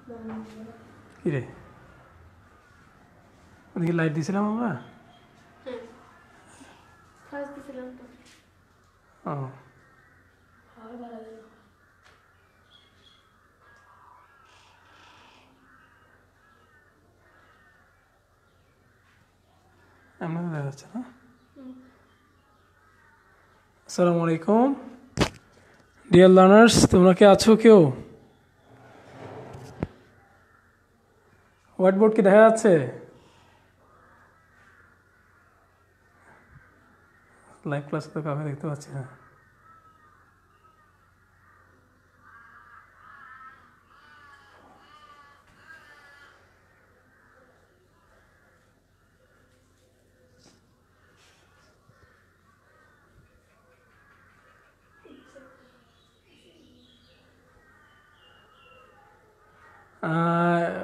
কি রে ওদিকে লাইট দিছিলাম আমরা ও এমনি দেখা যাচ্ছে না। আসসালামু আলাইকুম ডিয়ার লার্নার্স, তোমরা কি আছো? কেউ হোয়াইট বোর্ড কি দেখা যাচ্ছে? লাইভ ক্লাসে তো কাউকে দেখতে পাচ্ছি না।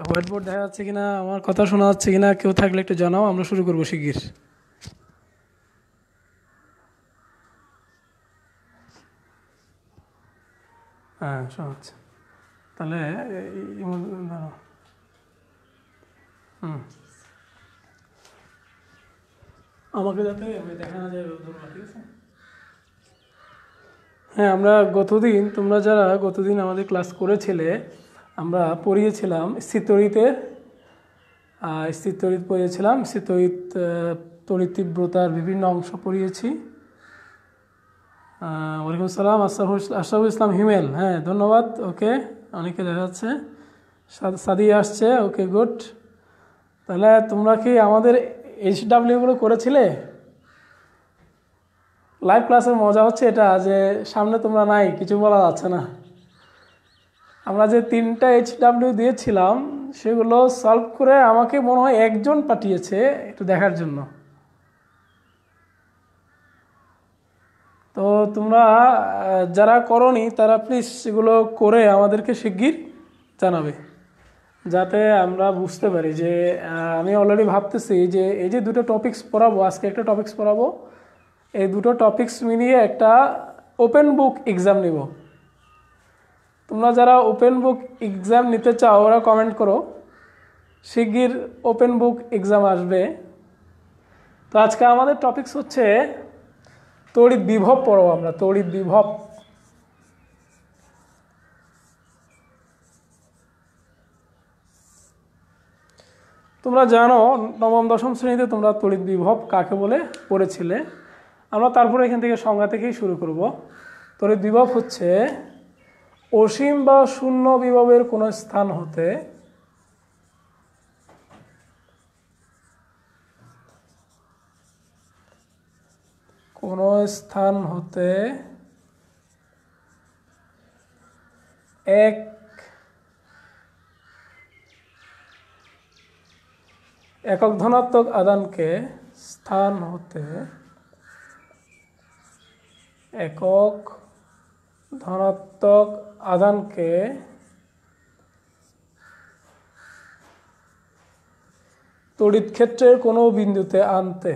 হোয়াইট বোর্ড দেখা যাচ্ছে কিনা, আমার কথা শোনা যাচ্ছে কিনা, কেউ থাকলে একটু জানাও। আমরা শুরু করবো শিগগির। হ্যাঁ শোনা যাচ্ছে। তাহলে আমাকে যাতে দেখা না যায় ঠিক আছে। হ্যাঁ, আমরা তোমরা যারা গতদিন আমাদের ক্লাস করেছিলে, আমরা পড়িয়েছিলাম স্থিরতড়িতের স্থিরতড়িৎ পড়িয়েছিলাম। স্থিরতড়িৎ তড়িৎ তীব্রতার বিভিন্ন অংশ পড়িয়েছি। ওয়ালাইকুম আসসালাম আশরাফুল ইসলাম হিমেল। হ্যাঁ ধন্যবাদ। ওকে, অনেকে দেখা যাচ্ছে। সাদিয়া আসছে। Okay good. তাহলে তোমরা কি আমাদের HWগুলো করেছিলে? লাইভ ক্লাসের মজা হচ্ছে এটা যে সামনে তোমরা নাই, কিছু বলা যাচ্ছে না। আমরা যে 3টা HW দিয়েছিলাম সেগুলো সলভ করে আমাকে মনে হয় একজন পাঠিয়েছে একটু দেখার জন্য। তো তোমরা যারা করনি তারা প্লিজ সেগুলো করে আমাদেরকে শিগগির জানাবে, যাতে আমরা বুঝতে পারি যে আমি অলরেডি ভাবতেছি যে এই যে দুটো টপিকস পড়াবো, আজকে একটা টপিকস পড়াবো, এই দুটো টপিকস মিলিয়ে একটা ওপেন বুক এক্সাম নিব। তোমরা যারা ওপেন বুক এক্সাম নিতে চাও ওরা কমেন্ট করো, শিগগির ওপেন বুক এক্সাম আসবে। তো আজকে আমাদের টপিকস হচ্ছে তড়িৎ বিভব পড়ো। আমরা তড়িৎ বিভব। তোমরা জানো নবম দশম শ্রেণীতে তোমরা তড়িৎ বিভব কাকে বলে পড়েছিলে। আমরা তারপরে এখান থেকে সংজ্ঞা থেকেই শুরু করব। তড়িৎ বিভব হচ্ছে অসীম বা শূন্য বিভবের কোনো স্থান হতে এক একক ধনাত্মক আধানকে স্থান হতে একক ধনাত্মক আধানকে তড়িৎ ক্ষেত্রের কোনো বিন্দুতে আনতে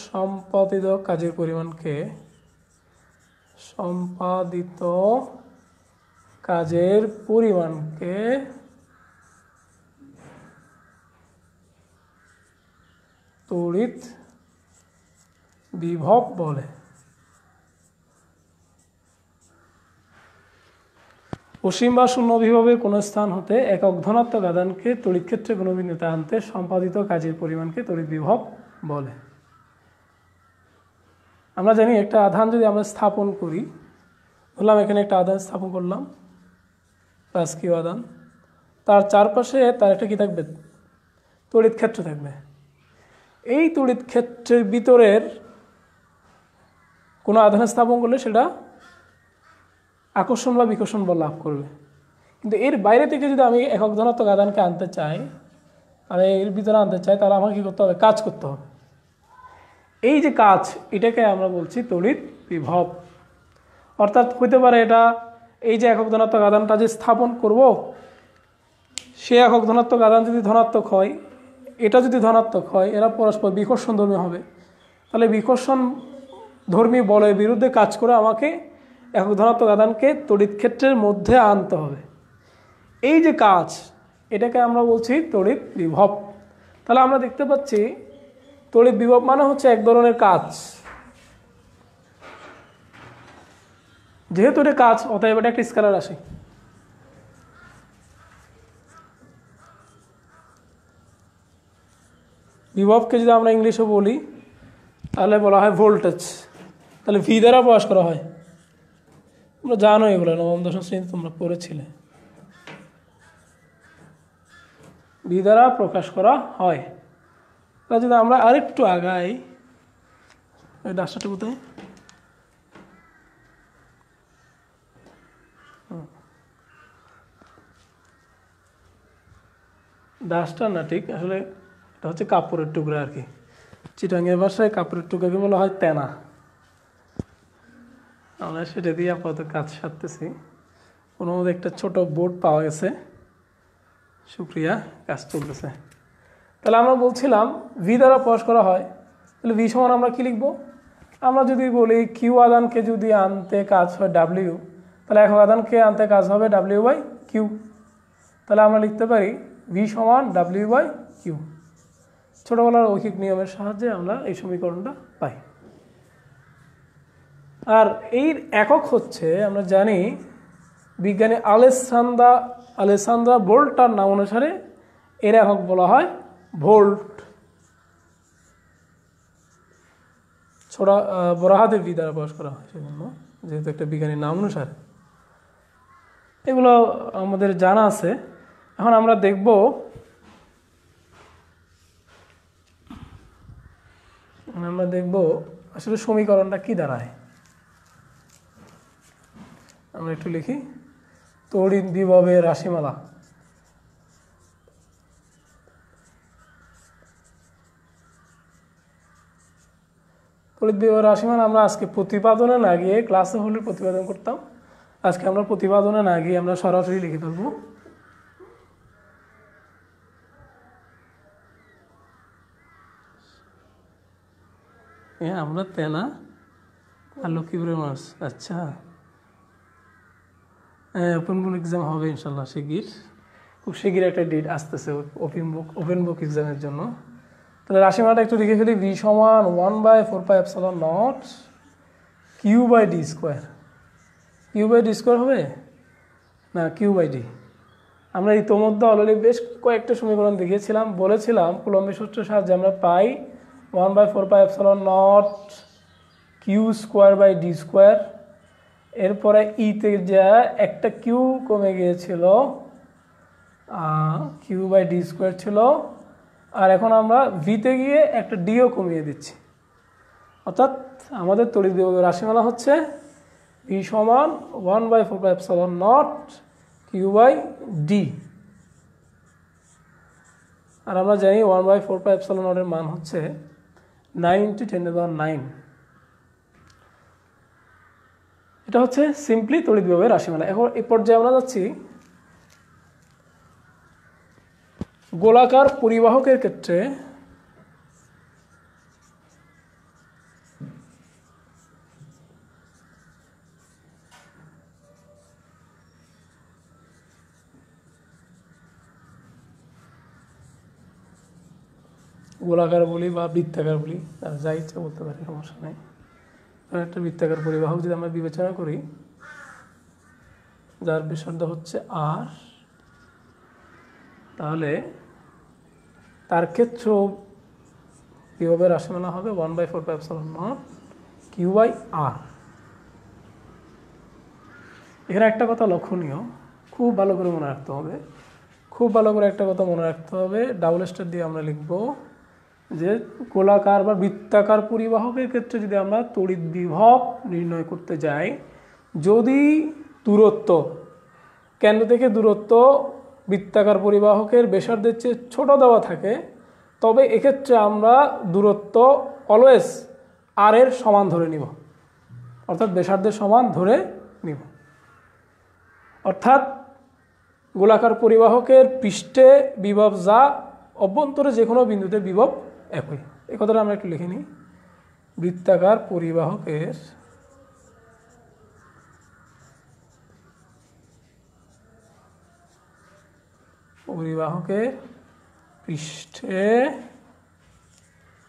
সম্পাদিত কাজের পরিমাণকে তড়িৎ বিভব বলে। অসীম বা শূন্য বিভবের কোনো স্থান হতে একক ধনাত্মক আধানকে তড়িৎ ক্ষেত্রে কোনো বিন্দুতে আনতে সম্পাদিত কাজের পরিমাণকে তড়িৎ বিভব বলে। আমরা জানি একটা আধান যদি আমরা স্থাপন করি, ধরলাম এখানে একটা আধান স্থাপন করলাম, রাজকীয় আধান, তার চারপাশে তার একটা কি থাকবে? তড়িৎ ক্ষেত্র থাকবে। এই তড়িৎ ক্ষেত্রের ভিতরের কোনো আধান স্থাপন করলে সেটা আকর্ষণ বা বিকর্ষণ বল লাভ করবে। কিন্তু এর বাইরে থেকে যদি আমি একক ধনাত্মক আধানকে আনতে চাই, আর এর ভিতরে আনতে চাই, তাহলে আমাকে কী করতে হবে? কাজ করতে হবে। এই যে কাজ, এটাকে আমরা বলছি তড়িৎ বিভব। অর্থাৎ হইতে পারে এটা এই যে একক ধনাত্মক আধানটা যে স্থাপন করব, সে একক ধনাত্মক আধান যদি ধনাত্মক হয়, এটা যদি ধনাত্মক হয়, এরা পরস্পর বিকর্ষণধর্মী হবে। তাহলে বিকর্ষণ ধর্মী বলের বিরুদ্ধে কাজ করে আমাকে একক ধনাত্মক আধানকে তড়িৎ ক্ষেত্রের মধ্যে আনতে হবে। এই যে কাজ, এটাকে আমরা বলছি তড়িৎ বিভব। তাহলে আমরা দেখতে পাচ্ছি তড়িৎ বিভব মানে হচ্ছে এক ধরনের কাজ। যেহেতু এটা কাজ, অতএব এটা একটা স্কেলার রাশি। বিভবকে যদি আমরা ইংলিশে বলি তাহলে বলা হয় ভোল্টেজ। তাহলে ভি দ্বারা প্রকাশ করা হয়। তোমরা জানো এগুলো, নবম দশম শ্রেণীতে তোমরা পড়েছিলে। ভি দ্বারা প্রকাশ করা হয়। তাহলে যদি আমরা আরেকটু আগাই, ওই ডাস্টারটা কোথায়? ডাস্টার না, ঠিক আসলে এটা হচ্ছে কাপড়ের টুকরা আর কি। চিটাঙ্গের ভাষায় কাপড়ের টুকরাকে বলা হয় তেনা। আমরা সেটা দিয়ে আপাতত কাজ সারতেছি। কোনো মধ্যে একটা ছোট বোর্ড পাওয়া গেছে, শুক্রিয়া, কাজ চলতেছে। তাহলে আমরা বলছিলাম ভি দ্বারা প্রকাশ করা হয়। তাহলে ভি সমান আমরা কি লিখব? আমরা যদি বলি কিউ আদানকে যদি আনতে কাজ হয় ডাব্লিউ, তাহলে একক আদানকে আনতে কাজ হবে ডাব্লিউ বাই কিউ। তাহলে আমরা লিখতে পারি ভি সমান ডাব্লিউ বাই কিউ। ছোটবেলার ঐকিক নিয়মের সাহায্যে আমরা এই সমীকরণটা পাই। আর এই একক হচ্ছে, আমরা জানি বিজ্ঞানী আলেসান্দ্রা ভোল্টার নাম অনুসারে এর একক বলা হয় ভোল্ট। বড় হাতের ভি দ্বারা প্রকাশ করা হয় সেজন্য, যেহেতু একটা বিজ্ঞানীর নাম অনুসারে। এগুলো আমাদের জানা আছে। এখন আমরা দেখব আসলে সমীকরণটা কি দাঁড়ায়। আমরা একটু লিখি তড়িৎ বিভবের রাশিমালা। তড়িৎ বিভবের রাশিমালা আমরা আজকে প্রতিপাদনে না গিয়ে, ক্লাসে হলে প্রতিপাদন করতাম, আজকে আমরা প্রতিপাদনে না গিয়ে আমরা সরাসরি লিখে ফেলবো। হ্যাঁ, আমরা তেনা আর লক্ষ্মীপুরের মানুষ। আচ্ছা, ওপেন বুক এক্সাম হবে ইনশাল্লাহ শিগগির, খুব শিগগির একটা ডেট আসতেছে ওপেন বুক এক্সামের জন্য। তাহলে রাশিমালাটা একটু লিখে ফেলি। ভি সমান 1/4πε0 Q by D square. Q by D square হবে না, কিউ বাই ডি। আমরা ইতোমধ্যে অলরেডি বেশ কয়েকটা সমীকরণ দেখিয়েছিলাম, বলেছিলাম কুলম্বের সূত্রের সাহায্যে আমরা পাই 1/4πε0 Q square by D square. এরপরে ইতে যা একটা কিউ কমে গিয়েছিল, কিউ বাই ডি স্কোয়ার ছিল। আর এখন আমরা ভিতে গিয়ে একটা ডিও কমিয়ে দিচ্ছি। অর্থাৎ আমাদের তড়িৎ বিভবের রাশিমালা হচ্ছে ভি সমান 1/4πε0 কিউ বাই ডি। আর আমরা জানি 1/4πε0 এর মান হচ্ছে 9 × 10⁹। এটা হচ্ছে সিম্পলি তড়িৎ বিভবের রাশিমালা। এখন এই পর্যায়ে আমরা যাচ্ছি গোলাকার পরিবাহকের ক্ষেত্রে। গোলাকার বলি বা বৃত্তাকার বলি, তারা যা ইচ্ছা বলতে পারে, সমস্যা নেই। একটা বৃত্তাকার পরিবাহক যদি আমরা বিবেচনা করি, যার ব্যাসার্ধ হচ্ছে আর, তাহলে তার ক্ষেত্র বিভবের রাশিমালা হবে 1/4πε0 কিউ বাই আর। এখানে একটা কথা লক্ষণীয়, খুব ভালো করে মনে রাখতে হবে, একটা কথা মনে রাখতে হবে। ডাবল স্টার দিয়ে আমরা লিখব যে গোলাকার বা বৃত্তাকার পরিবাহকের ক্ষেত্রে যদি আমরা তড়িৎ বিভব নির্ণয় করতে যাই, যদি দূরত্ব, কেন্দ্র থেকে দূরত্ব বৃত্তাকার পরিবাহকের ব্যাসার্ধের চেয়ে ছোট দেওয়া থাকে, তবে এক্ষেত্রে আমরা দূরত্ব অলওয়েজ আর এর সমান ধরে নিব, অর্থাৎ ব্যাসার্ধের সমান ধরে নিব। অর্থাৎ গোলাকার পরিবাহকের পৃষ্ঠে বিভব যা, অভ্যন্তরে যে কোনো বিন্দুতে বিভব একই। এই কথাটা আমরা একটু লিখে নিই বৃত্তাকার পরিবাহকের পৃষ্ঠে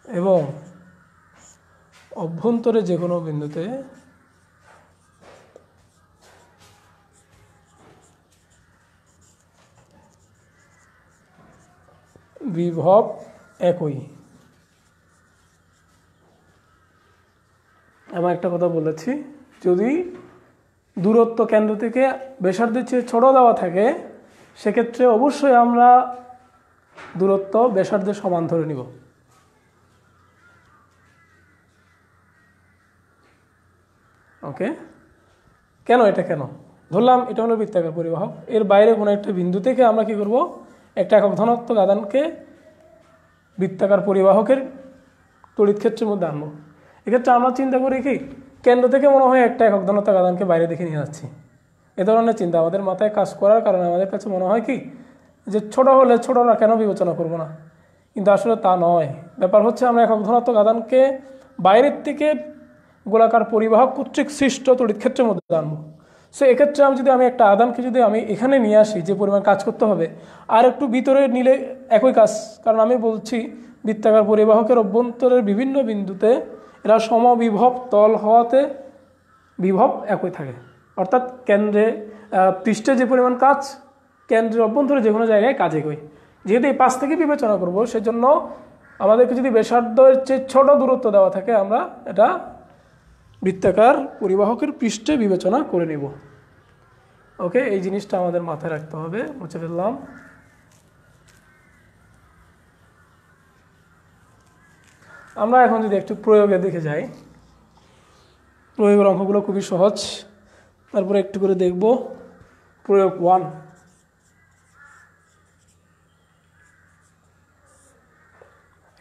এবং অভ্যন্তরে যে কোনো বিন্দুতে বিভব একই। আমি একটা কথা বলেছি, যদি দূরত্ব কেন্দ্র থেকে ব্যাসার্ধের চেয়ে ছোট দেওয়া থাকে সেক্ষেত্রে অবশ্যই আমরা দূরত্ব ব্যাসার্ধের সমান ধরে নিব। ওকে, কেন এটা কেন ধরলাম? এটা হলো বৃত্তাকার পরিবাহক, এর বাইরে কোনো একটা বিন্দু থেকে আমরা কি করব, একটা একক ধনাত্মক আধানকে বৃত্তাকার পরিবাহকের তড়িৎ ক্ষেত্রের মধ্যে আনবো। এক্ষেত্রে আমরা চিন্তা করি কি, কেন্দ্র থেকে মনে হয় একটা একক ধনাত্মক আধানকে বাইরে দেখে নিয়ে যাচ্ছি। এ ধরনের চিন্তা আমাদের মাথায় কাজ করার কারণে আমাদের কাছে মনে হয় কি যে ছোট হলে ছোটরা কেন বিবেচনা করব না, কিন্তু আসলে তা নয়। ব্যাপার হচ্ছে আমরা একক ধনাত্মক আধানকে বাইরের থেকে গোলাকার পরিবাহক কর্তৃক সৃষ্ট তড়িৎ ক্ষেত্রের মধ্যে আনবো। সো এক্ষেত্রে আমি একটা আধানকে যদি আমি এখানে নিয়ে আসি, যে পরিমাণ কাজ করতে হবে, আর একটু ভিতরে নিলে একই কাজ। কারণ আমি বলছি বৃত্তাকার পরিবাহকের অভ্যন্তরের বিভিন্ন বিন্দুতে এরা সমবিভব তল হওয়াতে বিভব একই থাকে, অর্থাৎ কেন্দ্রে পৃষ্ঠে যে পরিমাণ কাজ কেন্দ্রের অভ্যন্তরে যে কোনো জায়গায় কাজ একই। যেহেতু এই পাশ থেকে বিবেচনা করব, সেজন্য আমাদেরকে যদি ব্যাসার্ধের চেয়ে ছোট দূরত্ব দেওয়া থাকে আমরা এটা বৃত্তাকার পরিবাহকের পৃষ্ঠে বিবেচনা করে নেব। ওকে, এই জিনিসটা আমাদের মাথায় রাখতে হবে। মুছে ফেললাম। আমরা এখন যদি একটু প্রয়োগের দিকে যাই, প্রয়োগের অঙ্কগুলো খুবই সহজ, তারপরে একটু করে দেখব। প্রয়োগ 1,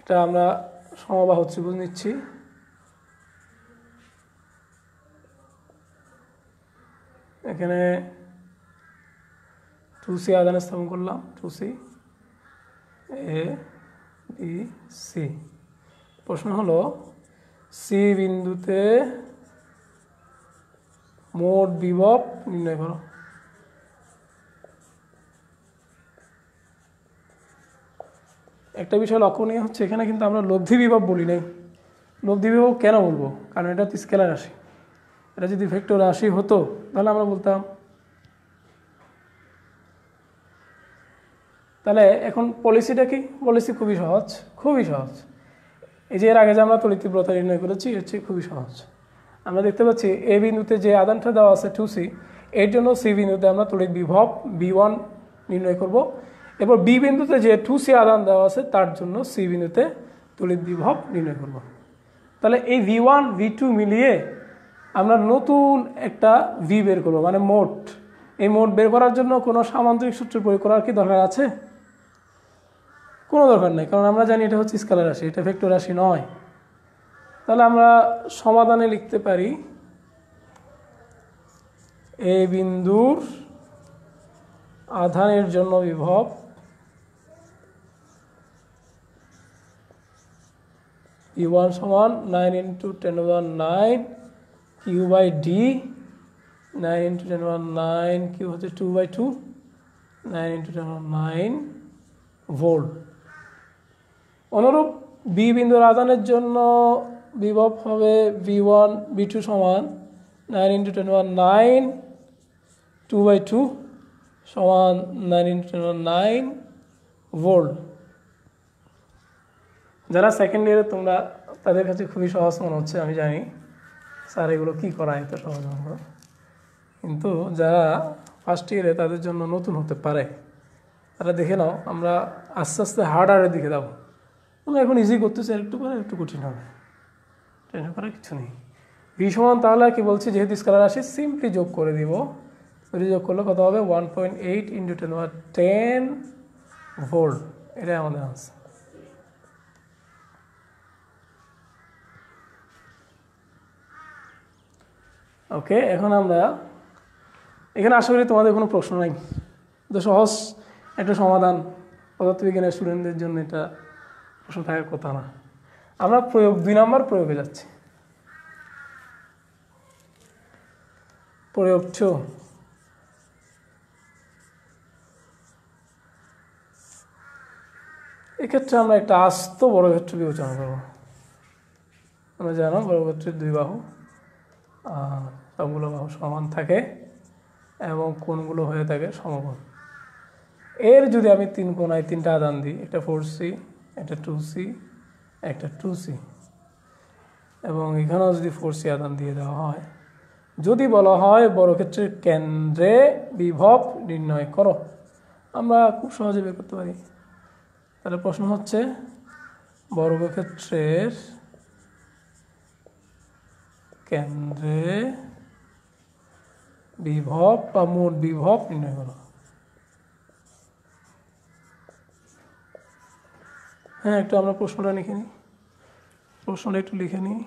এটা আমরা সমবাহু ত্রিভুজ নিচ্ছি। এখানে 2C আধান স্থাপন করলাম, 2C A B C। প্রশ্ন হলো সি বিন্দুতে মোট বিভব নির্ণয় করো। একটা বিষয় লক্ষণীয় হচ্ছে, এখানে কিন্তু আমরা লব্ধি বিভব বলি নাই। লব্ধি বিভব কেন বলবো? কারণ এটা তো স্কেলার রাশি। এটা যদি ভেক্টর রাশি হতো তাহলে আমরা বলতাম। তাহলে এখন পলিসিটা কি? পলিসি খুবই সহজ, খুবই সহজ। এই যে এর আগে যে আমরা তড়িৎ তীব্রতা নির্ণয় করেছি, এর চেয়ে খুবই সহজ। আমরা দেখতে পাচ্ছি এ বিন্দুতে যে আধানটা দেওয়া আছে 2C, এর জন্য সি বিন্দুতে আমরা তড়িৎ বিভব V1 নির্ণয় করব। এরপর বি বিন্দুতে যে 2C আধান দেওয়া আছে তার জন্য সি বিন্দুতে তড়িৎ বিভব নির্ণয় করব। তাহলে এই V1 V2 মিলিয়ে আমরা নতুন একটা ভি বের করবো, মানে মোট। এই মোট বের করার জন্য কোনো সামান্তরিক সূত্র প্রয়োগ করার কি দরকার আছে? কোনো দরকার নেই, কারণ আমরা জানি এটা হচ্ছে স্কেলার রাশি, এটা ভেক্টর রাশি নয়। তাহলে আমরা সমাধানে লিখতে পারি এ বিন্দুর আধানের জন্য বিভব E1 সমান 9 × 10⁹ Q/D, 9 × 10⁹ Q হচ্ছে 2/2, 9 × 10⁹ ভোল্ট। অনুরূপ বি বিন্দুর আধানের জন্য বিভব হবে V1 V2 সমান 9 × 10⁹ 2/2 সমান 9 × 10⁹ ভোল্ট। যারা সেকেন্ড ইয়ারে তোমরা, তাদের কাছে খুবই সহজ মনে হচ্ছে, আমি জানি স্যার এগুলো কী করায় এত সহজ অঙ্ক, কিন্তু যারা ফার্স্ট ইয়ারে তাদের জন্য নতুন হতে পারে। তারা দেখে নাও, আমরা আস্তে আস্তে হার্ডারের দিকে যাবো। আমরা এখন ইজি করতেছি, একটু পরে একটু কঠিন হবে, টেনশন করার কিছু নেই। ভি সমান তাহলে কি বলছি, যেহেতু স্কেলার রাশি সিম্পলি যোগ করে দিব। যোগ করলে কত হবে? 1.8 × 10⁻10 ভোল্ট। এটাই আমাদের আনসার। ওকে, এখন আমরা এখানে আশা করি তোমাদের কোনো প্রশ্ন নাই। তো সহজ একটা সমাধান, পদার্থবিজ্ঞানের স্টুডেন্টদের জন্য এটা প্রশ্ন থাকার কথা না। আমরা প্রয়োগ 2 নম্বর প্রয়োগে যাচ্ছি। প্রয়োগ 2 এক্ষেত্রে আমরা একটা আস্ত বর্গক্ষেত্র বিবেচনা করব। আমরা জানো বর্গক্ষেত্রের দুই বাহু সবগুলো বাহু সমান থাকে এবং কোণগুলো হয়ে থাকে সমকোণ। এর যদি আমি 3 কোণায় 3টা আদান দিই, একটা 4c, একটা 2c, একটা 2c, এবং এখানেও যদি 4c আদান দিয়ে দেওয়া হয়, যদি বলা হয় বর্গক্ষেত্রের কেন্দ্রে বিভব নির্ণয় করো, আমরা খুব সহজে বের করতে পারি। তাহলে প্রশ্ন হচ্ছে বর্গক্ষেত্রের কেন্দ্রে বিভব বা মোট বিভব নির্ণয় করো। হ্যাঁ, একটু আমরা প্রশ্নটা লিখে নিই। প্রশ্নটা একটু লিখে নিই।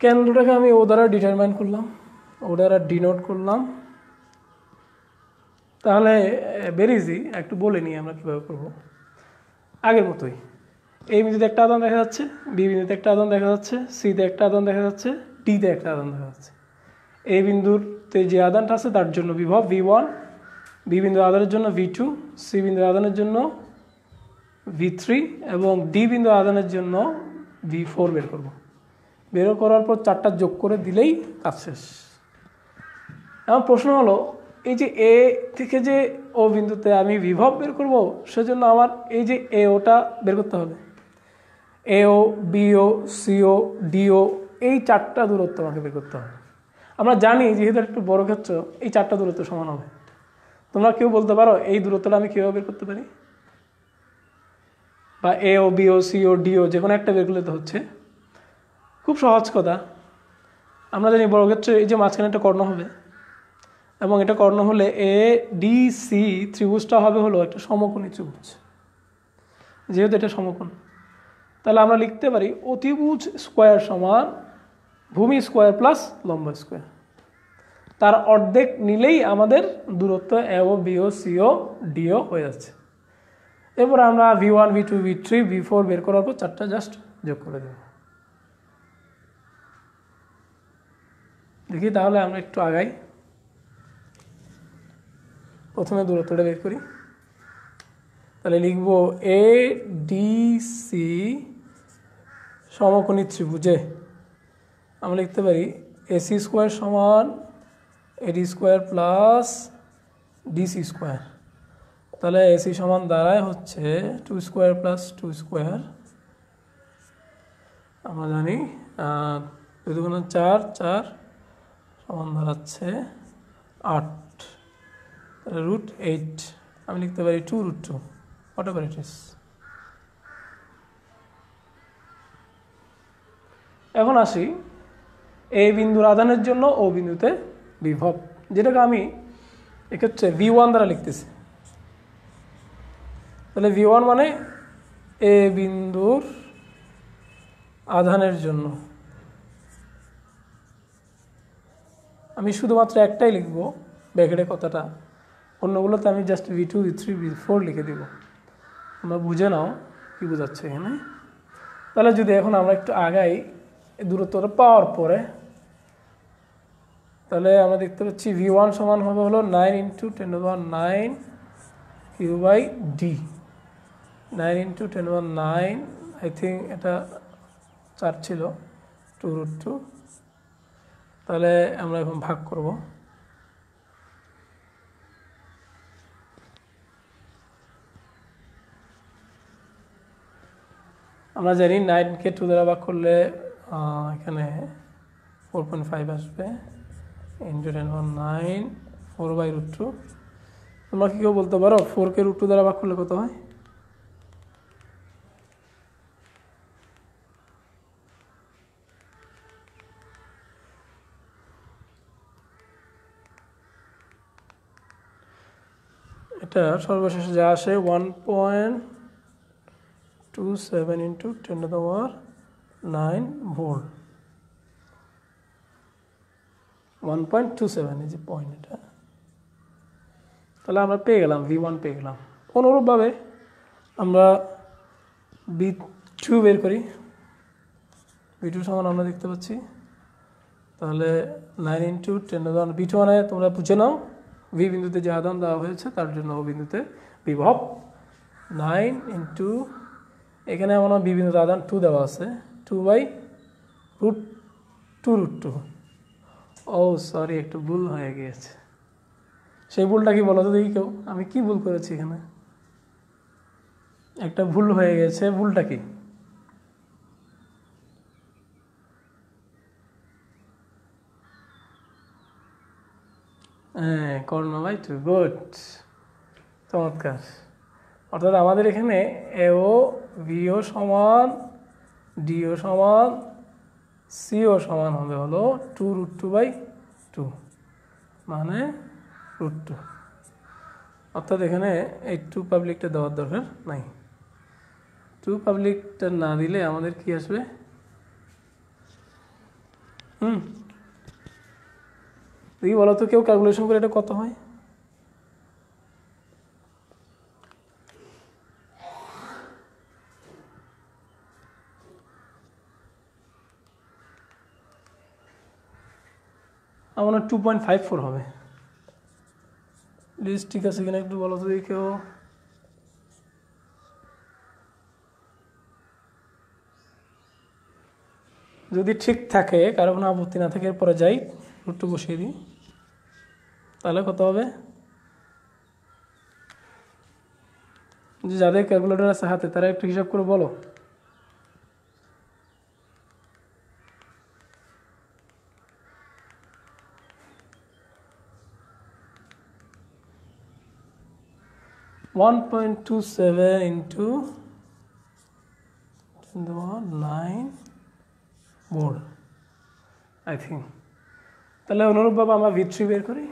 কেন্দ্রটাকে আমি ও দ্বারা ডিটারমাইন করলাম, ও দ্বারা ডিনোট করলাম। তাহলে ভেরি ইজি, একটু বলে নিই আমরা কীভাবে করব। আগের মতোই এই বিন্দুতে একটা আদান দেখা যাচ্ছে, বি বিন্দুতে একটা আদান দেখা যাচ্ছে, সিতে একটা আদান দেখা যাচ্ছে, ডিতে একটা আদান দেখা যাচ্ছে। এই বিন্দুতে যে আদানটা আছে তার জন্য বিভব V1, বি বিন্দুর আদানের জন্য V2, সি বিন্দুর আদানের জন্য V3 এবং ডি বিন্দু আদানের জন্য V4 বের করব। বের করার পর 4টা যোগ করে দিলেই কাজ শেষ। এখন প্রশ্ন হলো, এই যে এ থেকে যে ও বিন্দুতে আমি বিভব বের করব, সেজন্য আমার এই যে এ ওটা বের করতে হবে। এও, বিও, সিও, ডিও, এই 4টা দূরত্ব আমাকে বের করতে হবে। আমরা জানি যেহেতু একটু বড় ক্ষেত্র, এই 4টা দূরত্ব সমান হবে। তোমরা কেউ বলতে পারো এই দূরত্বটা আমি কীভাবে বের করতে পারি? বা এও, বিও, সিও, ডিও যে কোনো একটা বের করলে তো হচ্ছে। খুব সহজ কথা, আমরা জানি বর্গক্ষেত্রে এই যে মাঝখানে একটা কর্ণ হবে এবং এটা কর্ণ হলে এ ডি সি ত্রিভুজটা হবে হলো একটা সমকোণী ত্রিভুজ। যেহেতু এটা সমকোণ, তাহলে আমরা লিখতে পারি অতিভুজ স্কোয়ার সমান ভূমি স্কোয়ার প্লাস লম্ব স্কোয়ার। তার অর্ধেক নিলেই আমাদের দূরত্ব এও, বিও, সিও, ডিও হয়ে যাচ্ছে। এরপর আমরা V1, V2, V3, V4 বের করার পর 4টা জাস্ট যোগ করে দেব। দেখি তাহলে আমরা একটু আগাই। প্রথমে দূরত্বটা বের করি। তাহলে লিখব এ ডি সি সমকোণী ত্রিভুজে আমরা লিখতে পারি এসি স্কোয়ার সমান এডি স্কোয়ার প্লাস ডিসি স্কোয়ার। তাহলে এসি সমান দাঁড়ায় হচ্ছে 2 স্কোয়ার প্লাস 2 স্কোয়ার। আমরা জানি 2 দুগুণ 4, 4 সমান দাঁড়াচ্ছে 8, তাহলে √8। আমি লিখতে পারি 2√2, হোয়াট এভার ইট ইজ। এখন আসি এই বিন্দুর আদানের জন্য ও বিন্দুতে বিভব, যেটাকে আমি এক্ষেত্রে V1 দ্বারা লিখতেছি। তাহলে V1 মানে এ বিন্দুর আধানের জন্য। আমি শুধুমাত্র একটাই লিখব ব্র্যাকেটে কথাটা, অন্যগুলোতে আমি জাস্ট V2, V3, V4 লিখে দিব। তোমরা বুঝে নাও কি বোঝাচ্ছে এখানে। তাহলে যদি এখন আমরা একটু আগাই দূরত্বটা পাওয়ার পরে, তাহলে আমরা দেখতে পাচ্ছি V1 সমান হবে হলো 9 × 10⁹ Q/D। 9 × 10⁹, আই থিঙ্ক এটা 4 ছিল, 2√2। তাহলে আমরা এখন ভাগ করব। আমরা জানি 9কে 2 দ্বারা ভাগ করলে এখানে 4.5 আসবে, × 10⁹ 4/√2। তোমরা কি কেউ বলতে পারো 4কে √2 দ্বারা ভাগ করলে কত হয়? এটা সর্বশেষ যা আসে 1.27 × 10⁹ ভোল্ট। 1.27 এই যে পয়েন্ট, এটা তাহলে আমরা পেয়ে গেলাম V1 পেয়ে গেলাম। অনুরূপভাবে আমরা b2 বের করি। b2 সমান আমরা দেখতে পাচ্ছি, তাহলে 9 ইন্টু 10 b2 মানে তোমরা বুঝে নাও v বিন্দুতে যে আধান দেওয়া হয়েছে তার জন্য ও বিন্দুতে বিভব 9 ইন্টু, এখানে আমার b বিন্দুতে আধান 2 দেওয়া আছে, 2/√2 ও সরি, একটু ভুল হয়ে গিয়েছে। সেই ভুলটা কি বলো তো দেখি কেউ, আমি কি ভুল করেছি এখানে? একটা ভুল হয়ে গেছে, ভুলটা কি? হ্যাঁ, কর্ণ/2, গুড, চমৎকার। অর্থাৎ আমাদের এখানে এও বিও সমান, ডিও সমান, সিও সমান হবে হলো 2√2/2 মানে √2। অর্থাৎ এখানে এই 2 পাবলিকটা দেওয়ার দরকার নাই। 2 পাবলিকটা না দিলে আমাদের কি আসবে? দেখি বলো তো কেউ, ক্যালকুলেশন করে এটা কত হয়? আমার 2.54 হবে। লিস্ট ঠিক আছে কিনা একটু বলো তো দেখি কেউ। যদি ঠিক থাকে, কারো কোনো আপত্তি না থাকে, এরপরে যাই √2 বসিয়ে দিই, তাহলে কত হবে? যে যাদের ক্যালকুলেটর আছে হাতে তারা একটু হিসাব করে বলো। (1.27 into 9 ভোল্ট আই থিঙ্ক। তাহলে অনুরূপভাবে আমরা v3 বের করি।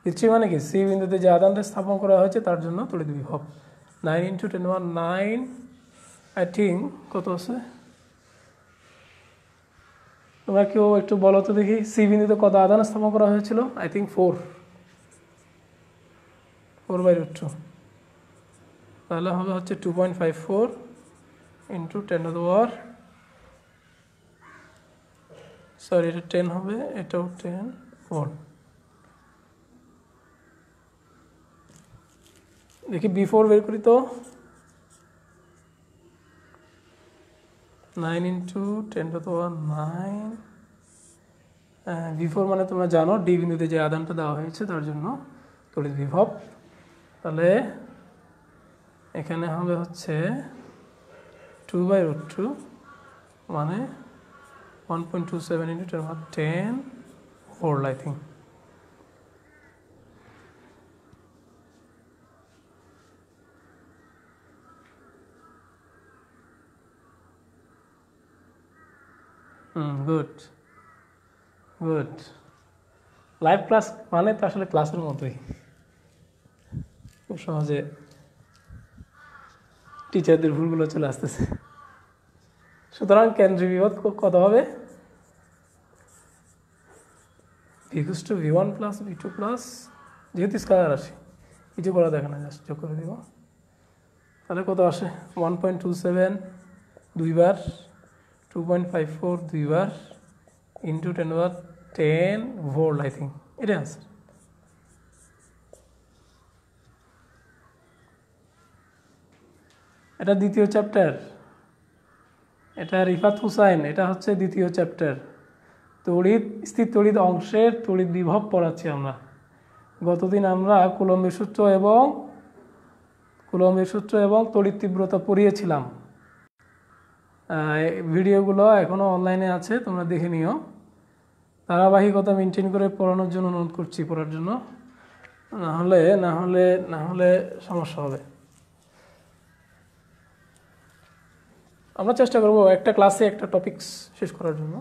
v3 মানে কি? সি বিন্দুতে যে আধানটা স্থাপন করা হয়েছে তার জন্য তড়িৎ বিভব 9 ইন্টু 10⁻9 আই থিঙ্ক কত আছে? তোমরা কেউ একটু বলো তো দেখি, সি বিন্দুতে কত আধান স্থাপন করা হয়েছিল? I think 4/√2। তাহলে হবে হচ্ছে 2.54 ইন্টু 10⁻, সরি এটা 10 হবে, এটাও 10 ভোল্ট। দেখি b4 বের করি তো। 9 ইন্টু 10⁻9, v4 মানে তোমরা জানো ডি বিন্দুতে যে আধানটা দেওয়া হয়েছে তার জন্য তড়িৎ বিভব। তাহলে এখানে হবে হচ্ছে 2/√2 মানে 1.27 into 10 volt I think. Good good. Live class মানে তো আসলে ক্লাসের মতোই, খুব সহজে টিচারদের ভুলগুলো চলে আসতেছে। সুতরাং কেন্দ্রীয় বিভব কত হবে? v=v1 প্লাস v2 প্লাস, যেহেতু স্কেলার রাশি কিছু করা দেখে না, জাস্ট যোগ করে দিব। তাহলে কত আসে? 1.27 দুইবার, 2.54 দুইবার, ইন্টু 10 ভোল্ট আই থিঙ্ক, এটা আছে। এটা দ্বিতীয় চ্যাপ্টার, এটা রিফাত হুসাইন, এটা হচ্ছে দ্বিতীয় চ্যাপ্টার। তড়িৎ, স্থির তড়িৎ অংশের তড়িৎ বিভব পড়াচ্ছি আমরা। গতদিন আমরা কুলম্বের সূত্র এবং তড়িৎ তীব্রতা পড়িয়েছিলাম। ভিডিওগুলো এখনও অনলাইনে আছে, তোমরা দেখে নিও। ধারাবাহিকতা মেনটেন করে পড়ানোর জন্য অনুরোধ করছি, পড়ার জন্য, না হলে সমস্যা হবে। আমরা চেষ্টা করব একটা ক্লাসে একটা টপিকস শেষ করার জন্য।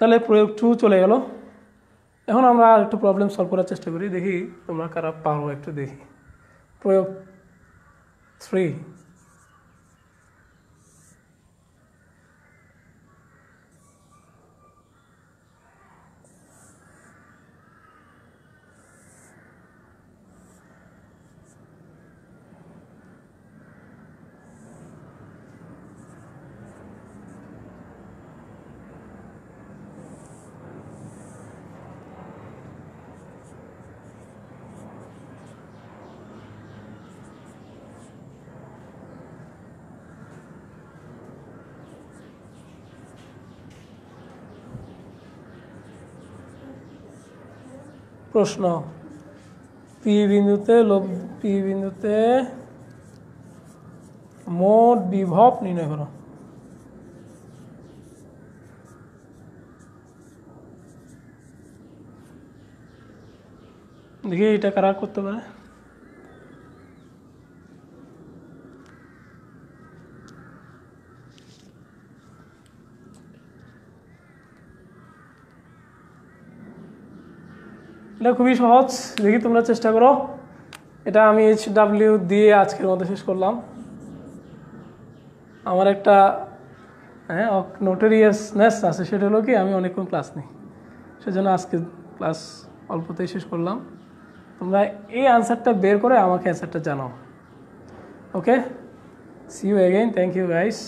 তাহলে প্রয়োগ 2 চলে গেল। এখন আমরা আর একটু প্রবলেম সলভ করার চেষ্টা করি, দেখি তোমরা কারা পারো একটু দেখি। প্রয়োগ 3। প্রশ্ন পি বিন্দুতে মোট বিভব নির্ণয় করো। দেখি এটা কারা করতে পারে। এটা খুবই সহজ, দেখি তোমরা চেষ্টা করো। এটা আমি HW দিয়ে আজকের মতো শেষ করলাম। আমার একটা নোটেরিয়াসনেস আছে, সেটা হলো কি আমি অনেকক্ষণ ক্লাস নিই, সেজন্য আজকে ক্লাস অল্পতেই শেষ করলাম। তোমরা এই আনসারটা বের করে আমাকে অ্যান্সারটা জানাও। Okay, see you again, thank you guys.